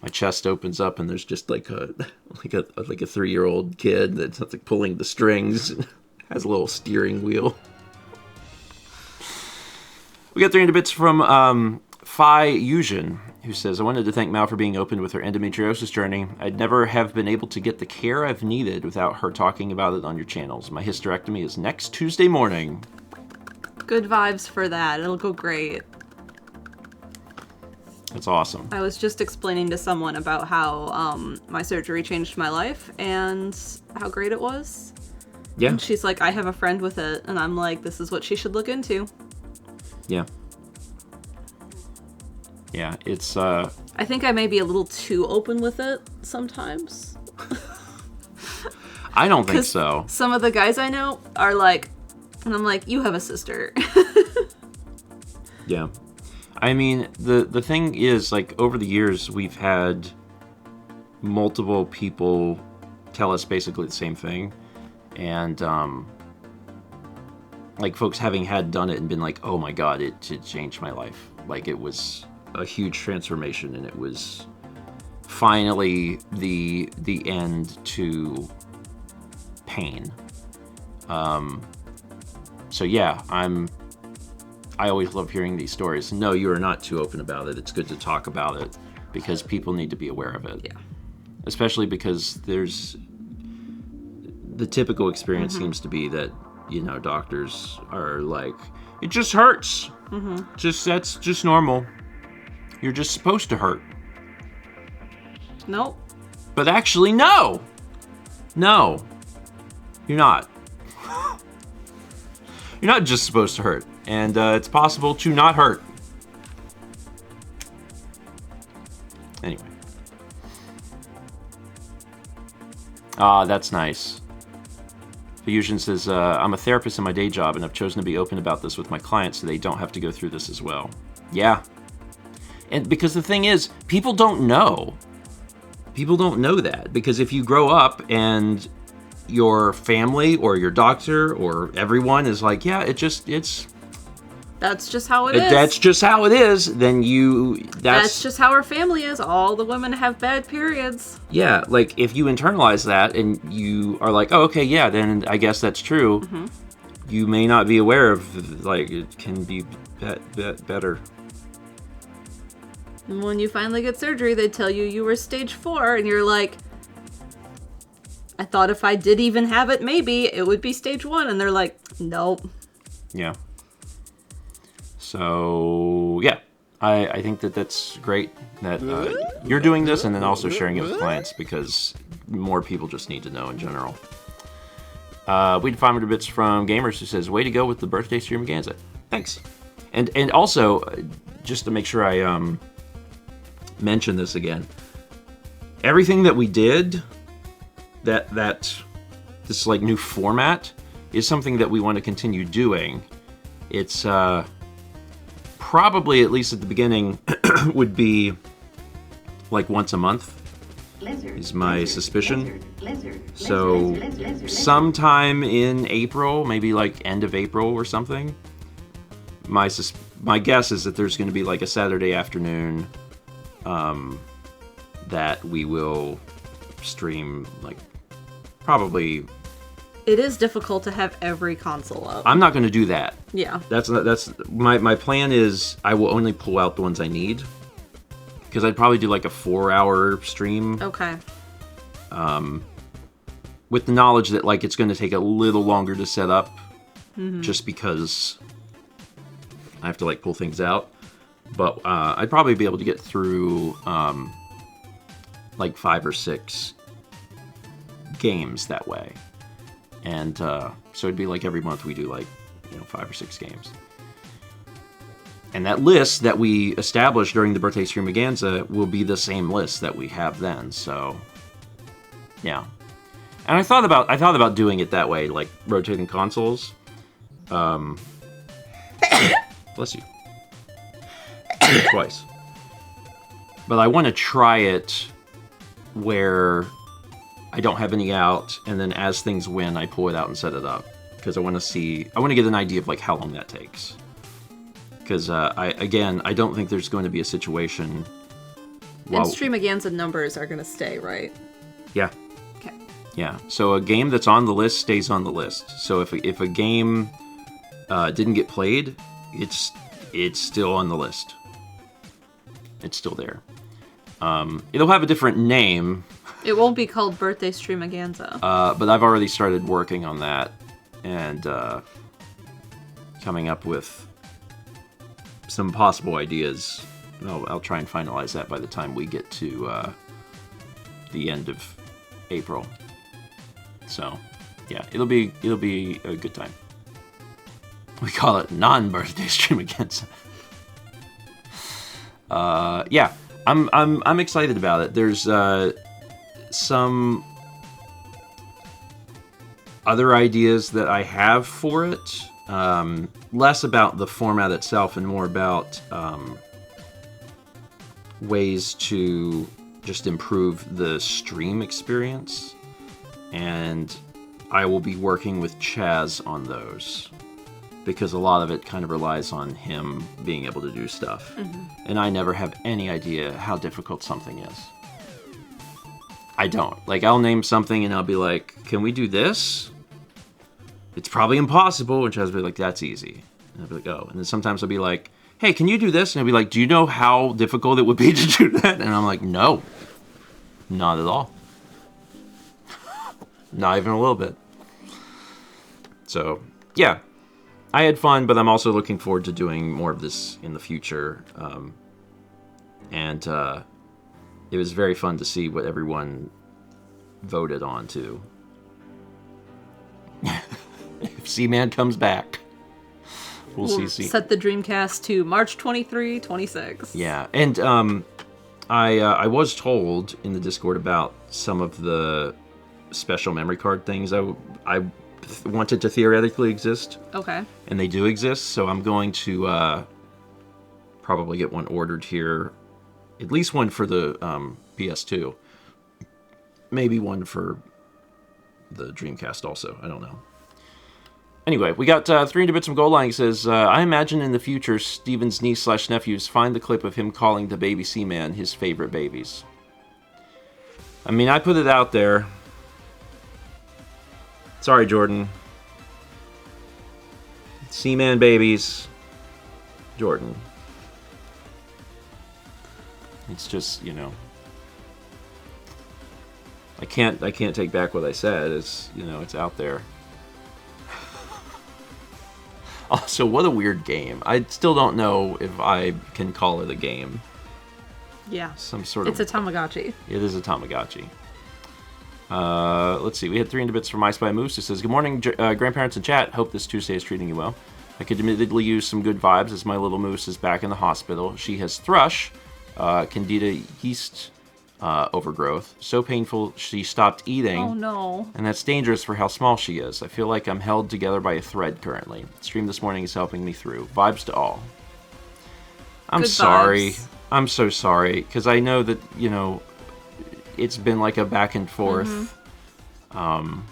My chest opens up and there's just like a 3-year-old kid that's like pulling the strings and has a little steering wheel. We got 300 bits from Phi Yujin, who says, I wanted to thank Mal for being open with her endometriosis journey. I'd never have been able to get the care I've needed without her talking about it on your channels. My hysterectomy is next Tuesday morning. Good vibes for that. It'll go great. That's awesome. I was just explaining to someone about how my surgery changed my life and how great it was. Yeah. And she's like, I have a friend with it. And I'm like, this is what she should look into. Yeah. Yeah, it's... I think I may be a little too open with it sometimes. I don't think so. Some of the guys I know are like, and I'm like, you have a sister. Yeah. I mean, the thing is, like, over the years, we've had multiple people tell us basically the same thing. And, like, folks having done it and been like, oh my god, it changed my life. Like, it was a huge transformation, and it was finally the end to pain. So yeah, I always love hearing these stories. No, you are not too open about it. It's good to talk about it because people need to be aware of it. Yeah. Especially because there's the typical experience seems to be that, you know, doctors are like, it just hurts. That's just normal. You're just supposed to hurt. Nope. But actually, no! No. You're not. You're not just supposed to hurt. And it's possible to not hurt. Anyway. Ah, that's nice. Fusion says, I'm a therapist in my day job, and I've chosen to be open about this with my clients so they don't have to go through this as well. Yeah. And because the thing is, people don't know. People don't know that. Because if you grow up and your family or your doctor or everyone is like, yeah, that's just how it is. That's just how it is. Then that's just how our family is. All the women have bad periods. Yeah, like if you internalize that and you are like, oh, okay, yeah, then I guess that's true. Mm-hmm. You may not be aware of like it can be better. And when you finally get surgery, they tell you were stage 4, and you're like, I thought if I did even have it, maybe it would be stage 1, and they're like, nope. Yeah. So, yeah, I think that's great that you're doing this and then also sharing it with clients because more people just need to know in general. We had 500 bits from Gamers who says, way to go with the birthday streamaganza. Thanks. And also, just to make sure I mention this again, everything that we did, this like new format is something that we want to continue doing. It's probably, at least at the beginning, would be like once a month is my suspicion. So sometime in April, maybe like end of April or something, my guess is that there's going to be like a Saturday afternoon that we will stream, like probably. It is difficult to have every console up. I'm not going to do that. Yeah. That's my plan is I will only pull out the ones I need. Because I'd probably do like a 4-hour stream. Okay. With the knowledge that like it's going to take a little longer to set up. Mm-hmm. Just because I have to like pull things out. But I'd probably be able to get through like 5 or 6 games that way. And so it'd be like every month we do like, 5 or 6 games. And that list that we established during the birthday streamaganza will be the same list that we have then. So, yeah. And I thought about doing it that way, like rotating consoles. Bless you. Twice. But I want to try it where I don't have any out, and then as things win, I pull it out and set it up. Because I want to get an idea of like how long that takes. Because I don't think there's going to be a situation. And streamaganza numbers are going to stay, right? Yeah. Okay. Yeah. So a game that's on the list stays on the list. So if a game didn't get played, it's still on the list. It's still there. It'll have a different name. It won't be called Birthday Streamaganza. But I've already started working on that and coming up with some possible ideas. I'll try and finalize that by the time we get to the end of April. So, yeah, it'll be a good time. We call it non-birthday streamaganza. Yeah, I'm excited about it. There's some other ideas that I have for it. Less about the format itself and more about ways to just improve the stream experience. And I will be working with Chaz on those. Because a lot of it kind of relies on him being able to do stuff. Mm-hmm. And I never have any idea how difficult something is. I don't. Like, I'll name something and I'll be like, can we do this? It's probably impossible. And Chaz will be like, that's easy. And I'll be like, oh. And then sometimes I'll be like, hey, can you do this? And I'll be like, do you know how difficult it would be to do that? And I'm like, no. Not at all. Not even a little bit. So, yeah. I had fun, but I'm also looking forward to doing more of this in the future. And it was very fun to see what everyone voted on, too. If Seaman comes back, we'll see. Set the Dreamcast to March 23, 26. Yeah, and I was told in the Discord about some of the special memory card things I wanted to theoretically exist. Okay. And they do exist, so I'm going to probably get one ordered here. At least one for the PS2. Maybe one for the Dreamcast also. I don't know. Anyway, we got 300 bits of gold line. He says, I imagine in the future Steven's niece/nephews find the clip of him calling the baby Seaman his favorite babies. I mean, I put it out there. Sorry, Jordan. Seaman babies. Jordan. It's just, you know. I can't take back what I said. It's, you know, it's out there. Also, what a weird game. I still don't know if I can call it a game. Yeah. Some sort of... It's a Tamagotchi. It is a Tamagotchi. Let's see. We had 300 bits from I Spy Moose. It says, good morning, grandparents and chat. Hope this Tuesday is treating you well. I could admittedly use some good vibes as my little moose is back in the hospital. She has thrush, candida yeast overgrowth. So painful she stopped eating. Oh no. And that's dangerous for how small she is. I feel like I'm held together by a thread currently. Stream this morning is helping me through. Vibes to all. I'm good sorry. Vibes. I'm so sorry. Because I know that, you know, it's been like a back and forth. And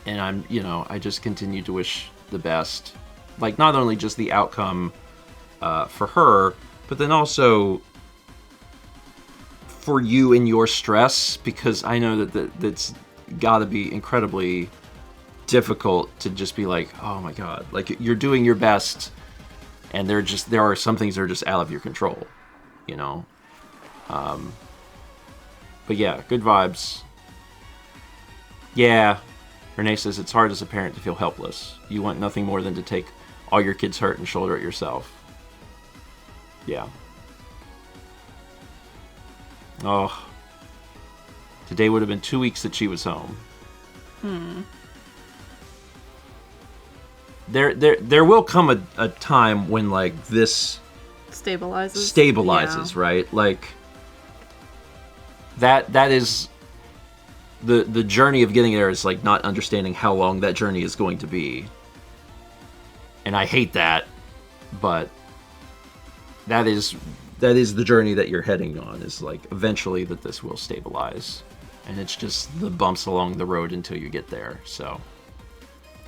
I'm, you know, I just continue to wish the best. Like, not only just the outcome for her, but then also for you and your stress, because I know that's got to be incredibly difficult to just be like, oh my god, like you're doing your best, and there are some things that are just out of your control, you know. But yeah, good vibes. Yeah, Renee says it's hard as a parent to feel helpless. You want nothing more than to take all your kids' hurt and shoulder it yourself. Yeah. Oh. Today would have been 2 weeks that she was home. There will come a time when, like, this stabilizes, yeah. right? Like, that is the journey of getting there is, like, not understanding how long that journey is going to be. And I hate that, but that is the journey that you're heading on, is like eventually that this will stabilize, and it's just the bumps along the road until you get there. So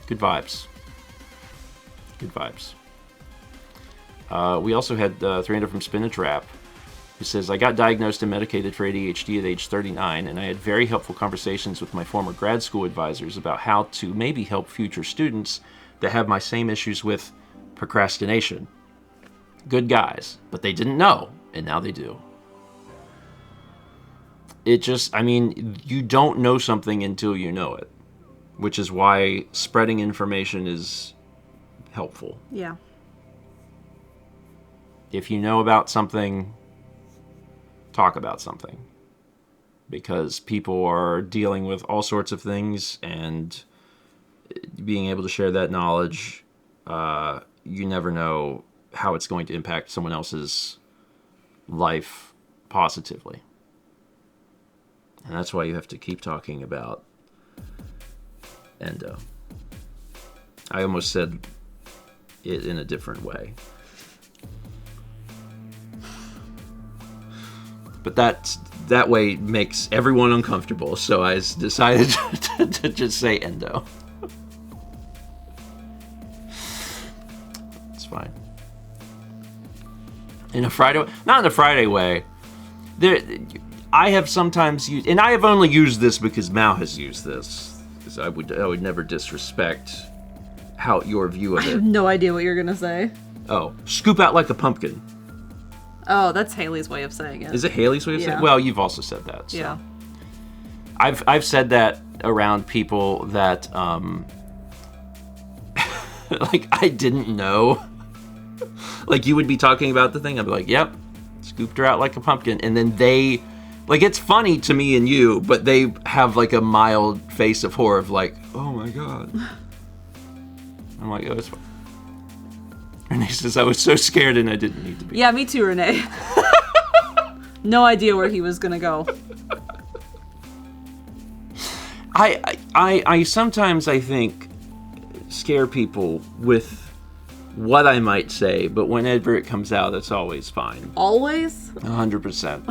good vibes. We also had 300 from Spinach Wrap, who says, I got diagnosed and medicated for ADHD at age 39, and I had very helpful conversations with my former grad school advisors about how to maybe help future students that have my same issues with procrastination. Good guys, but they didn't know, and now they do. It just, I mean, you don't know something until you know it, which is why spreading information is helpful. Yeah. If you know about something, talk about something, because people are dealing with all sorts of things, and being able to share that knowledge, you never know how it's going to impact someone else's life positively. And that's why you have to keep talking about endo. I almost said it in a different way. But that way makes everyone uncomfortable, so I decided to just say endo. It's fine. Not in a Friday way. I have sometimes used, and I have only used this because Mao has used this, because I would never disrespect your view of I it. have no idea what you're gonna say. Oh, scoop out like a pumpkin. Oh, that's Haley's way of saying it. Is it Haley's way of saying it? Yeah. Well, you've also said that. So. Yeah. I've said that around people that like I didn't know Like, you would be talking about the thing, I'd be like, yep, scooped her out like a pumpkin. And then they, like, it's funny to me and you, but they have, like, a mild face of horror of, like, oh my God. I'm like, oh, it's fine. Renee says, I was so scared and I didn't need to be. Yeah, me too, Renee. No idea where he was gonna go. I sometimes, I think, scare people with what I might say, but whenever it comes out, it's always fine. Always? 100%.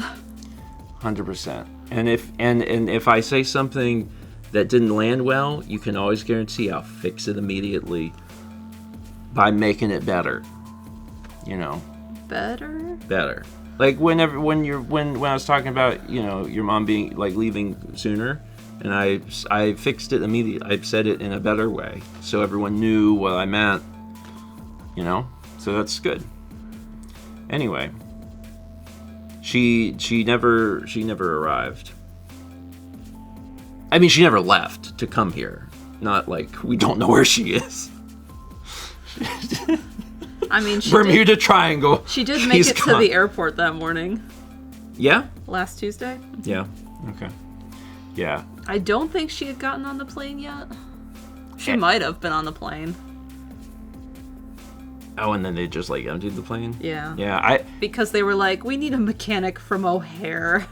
100%. And if I say something that didn't land well, you can always guarantee I'll fix it immediately by making it better. You know. Better. Like when I was talking about, you know, your mom being like leaving sooner, and I fixed it immediately. I said it in a better way, so everyone knew what I meant. You know, so that's good. Anyway, she never arrived. I mean, she never left to come here. Not like we don't know where she is. I mean, Bermuda Triangle. She did make it to the airport that morning. Yeah? Last Tuesday. Yeah. Okay. Yeah. I don't think she had gotten on the plane yet. She might have been on the plane. Oh, and then they just like emptied the plane? Yeah. Yeah, because they were like, we need a mechanic from O'Hare.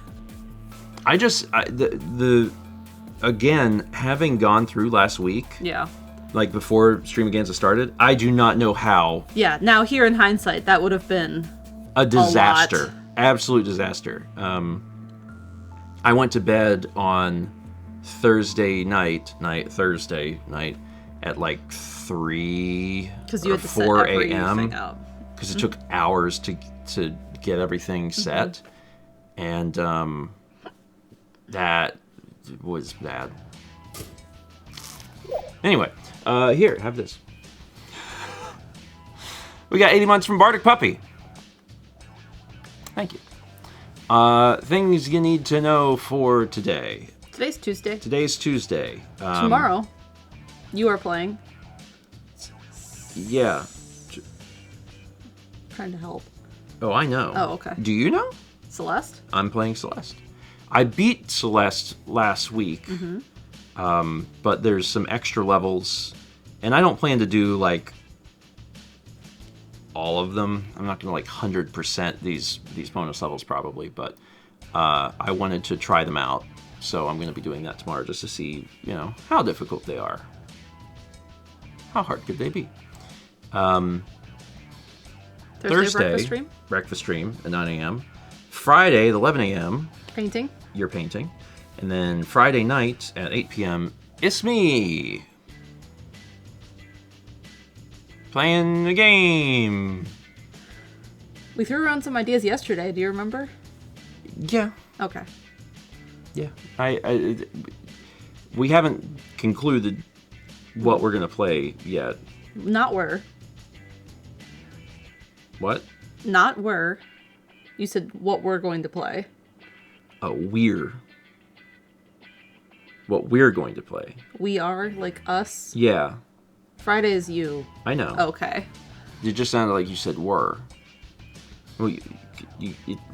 Again, having gone through last week. Yeah. Like before Streamaganza started, I do not know how. Yeah, now here in hindsight, that would have been a disaster. Absolute disaster. I went to bed on Thursday night at like 3 or 4 a.m. because it took hours to get everything set, and that was bad. Anyway, here, have this. We got 80 months from Bardic Puppy. Thank you. Things you need to know for today. Today's Tuesday. Today's Tuesday. Tomorrow, you are playing. Yeah. Trying to help. Oh, I know. Oh, okay. Do you know? Celeste? I'm playing Celeste. I beat Celeste last week. But there's some extra levels, and I don't plan to do like all of them. I'm not gonna like 100% these bonus levels probably, but I wanted to try them out, so I'm gonna be doing that tomorrow just to see, you know, how difficult they are. How hard could they be? Thursday breakfast stream at 9 a.m. Friday at 11 a.m. Painting. You're painting. And then Friday night at 8 p.m., it's me. Playing the game. We threw around some ideas yesterday. Do you remember? Yeah. Okay. Yeah. We haven't concluded what we're going to play yet. Not where. What? Not where. You said what we're going to play. Oh, what we're going to play. We are, like us? Yeah. Friday is you. I know. Okay. It just sounded like you said were. Well,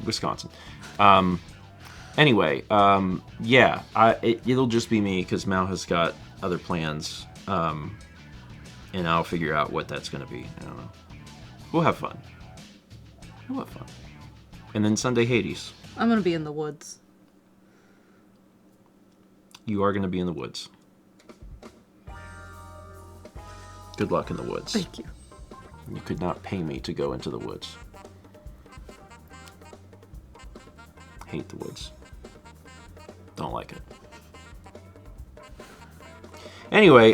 Wisconsin. Anyway, yeah, it'll just be me because Mal has got other plans, and I'll figure out what that's going to be. I don't know. We'll have fun. And then Sunday Hades. I'm going to be in the woods. You are going to be in the woods. Good luck in the woods. Thank you. You could not pay me to go into the woods. Hate the woods. Don't like it. Anyway,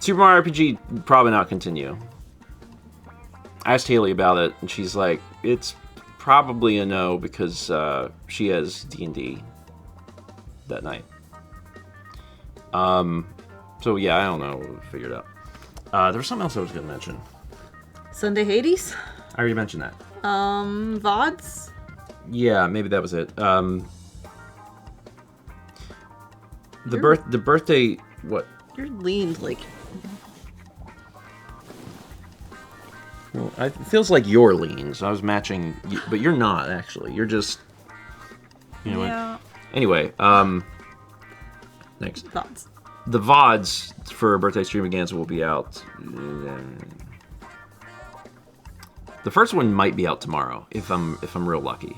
Super Mario RPG probably not continue. I asked Haley about it, and she's like, it's probably a no because she has D&D that night. So yeah, I don't know. We'll figure it out. There was something else I was going to mention. Sunday Hades? I already mentioned that. VODs? Yeah, maybe that was it. The birthday, what? You're leaned like It feels like you're lean, so I was matching, but you're not actually. You're just, you know. Yeah. Anyway, next. Thoughts. The VODs for Birthday Streamaganza will be out. The first one might be out tomorrow if I'm real lucky.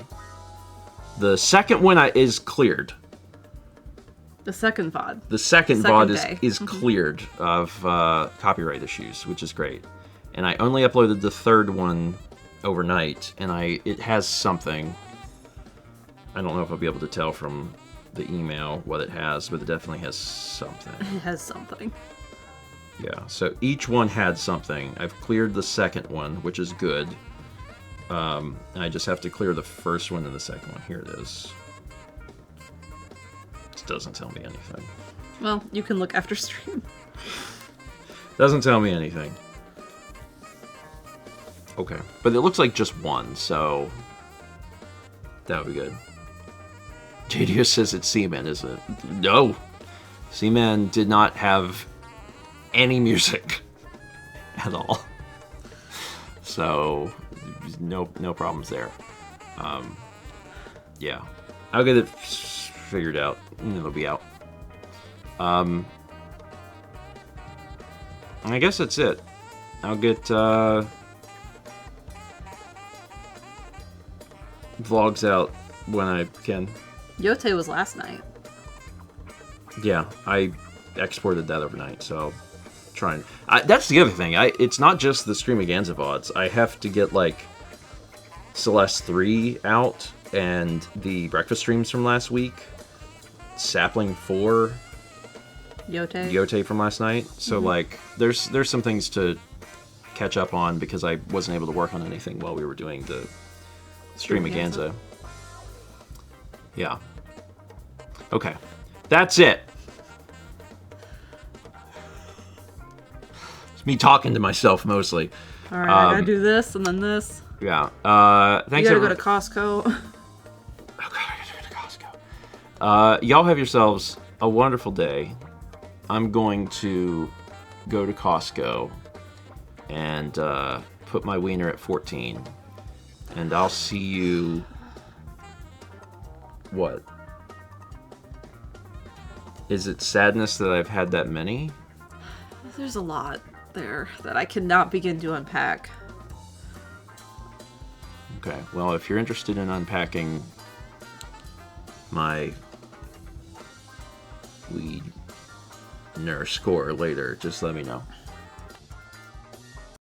The second one is cleared. The second VOD. The second Second VOD day. is cleared of copyright issues, which is great. And I only uploaded the third one overnight, and it has something. I don't know if I'll be able to tell from the email what it has, but it definitely has something. It has something. Yeah, so each one had something. I've cleared the second one, which is good. I just have to clear the first one and the second one. Here it is. This doesn't tell me anything. Well, you can look after stream. Doesn't tell me anything. Okay, but it looks like just one, so that would be good. JDO says it's Seaman, isn't it? No! Seaman did not have any music at all. So, no problems there. Yeah. I'll get it figured out, and it'll be out. I guess that's it. I'll get, vlogs out when I can. Yote was last night. Yeah, I exported that overnight, so trying. That's the other thing. It's not just the Streamaganza VODs. I have to get like Celeste 3 out and the breakfast streams from last week, Sapling 4, Yote from last night. So like, there's some things to catch up on because I wasn't able to work on anything while we were doing the Streamaganza. Yeah. Okay. That's it. It's me talking to myself mostly. Alright, I gotta do this and then this. Yeah. Thanks. You gotta go to Costco. Oh god, I gotta go to Costco. Y'all have yourselves a wonderful day. I'm going to go to Costco and put my wiener at 14. And I'll see you... What? Is it sadness that I've had that many? There's a lot there that I cannot begin to unpack. Okay, well, if you're interested in unpacking my wiener score later, just let me know.